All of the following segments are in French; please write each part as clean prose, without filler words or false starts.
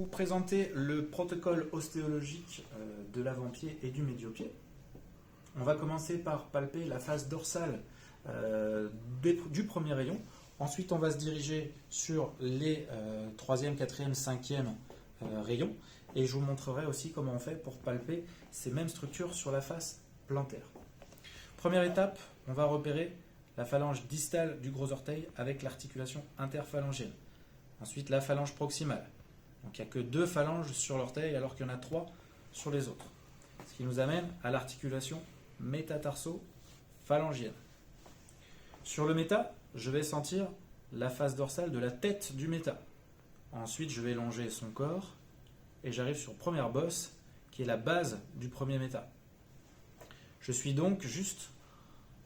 vous présenter le protocole ostéologique de l'avant-pied et du médio-pied. On va commencer par palper la face dorsale du premier rayon. Ensuite, on va se diriger sur les 3e, 4e, 5e rayons. Et je vous montrerai aussi comment on fait pour palper ces mêmes structures sur la face plantaire. Première étape, on va repérer la phalange distale du gros orteil avec l'articulation interphalangienne. Ensuite, la phalange proximale. Donc, il n'y a que 2 phalanges sur l'orteil alors qu'il y en a 3 sur les autres. Ce qui nous amène à l'articulation métatarso-phalangienne. Sur le méta, je vais sentir la face dorsale de la tête du méta. Ensuite, je vais longer son corps et j'arrive sur première bosse qui est la base du premier méta. Je suis donc juste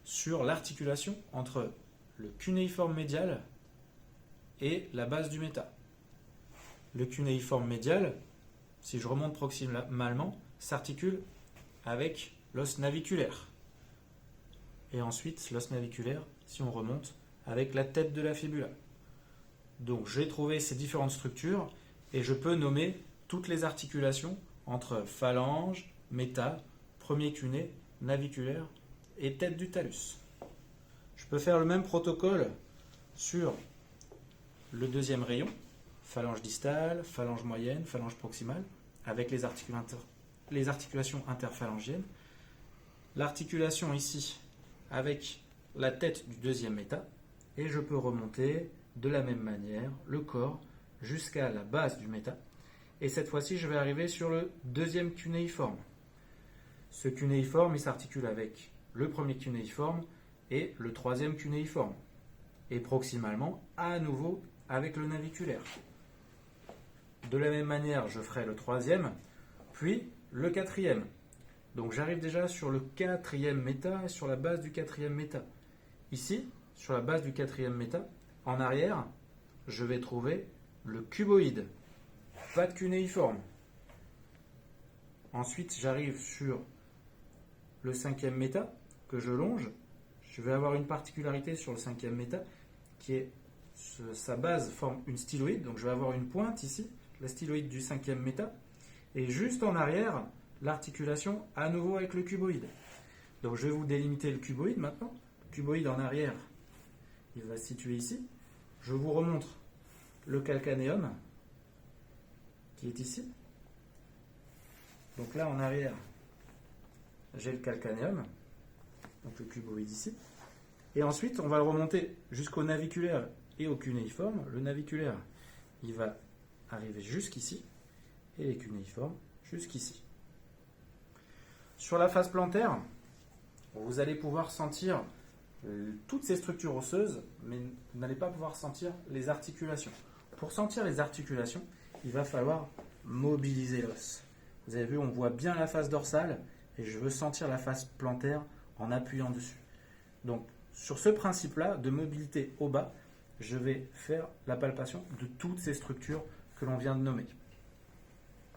sur l'articulation entre le cunéiforme médial et la base du méta. Le cunéiforme médial, si je remonte proximalement, s'articule avec l'os naviculaire. Et ensuite, l'os naviculaire, si on remonte, avec la tête de la fibula. Donc, j'ai trouvé ces différentes structures et je peux nommer toutes les articulations entre phalange, méta, premier cuné, naviculaire et tête du talus. Je peux faire le même protocole sur le deuxième rayon, phalange distale, phalange moyenne, phalange proximale, avec les articulations interphalangiennes. L'articulation ici avec la tête du deuxième méta, et je peux remonter de la même manière le corps jusqu'à la base du méta. Et cette fois-ci, je vais arriver sur le deuxième cunéiforme. Ce cunéiforme, il s'articule avec le premier cunéiforme et le troisième cunéiforme. Et proximalement, à nouveau, avec le naviculaire. De la même manière, je ferai le troisième, puis le quatrième. Donc j'arrive déjà sur le quatrième méta et sur la base du quatrième méta. Ici, sur la base du quatrième méta, en arrière, je vais trouver le cuboïde. Pas de cunéiforme. Ensuite, j'arrive sur le cinquième méta que je longe. Je vais avoir une particularité sur le cinquième méta qui est sa base forme une styloïde. Donc je vais avoir une pointe ici, la styloïde du cinquième méta. Et juste en arrière, l'articulation à nouveau avec le cuboïde. Donc je vais vous délimiter le cuboïde maintenant. Le cuboïde en arrière, il va se situer ici. Je vous remontre le calcanéum qui est ici. Donc là en arrière, j'ai le calcanéum, donc le cuboïde ici. Et ensuite, on va le remonter jusqu'au naviculaire et au cunéiforme. Le naviculaire, il va arriver jusqu'ici, et les cunéiformes jusqu'ici. Sur la face plantaire, vous allez pouvoir sentir toutes ces structures osseuses, mais vous n'allez pas pouvoir sentir les articulations. Pour sentir les articulations, il va falloir mobiliser l'os. Vous avez vu, on voit bien la face dorsale, et je veux sentir la face plantaire en appuyant dessus. Donc, sur ce principe-là de mobilité au bas, je vais faire la palpation de toutes ces structures que l'on vient de nommer.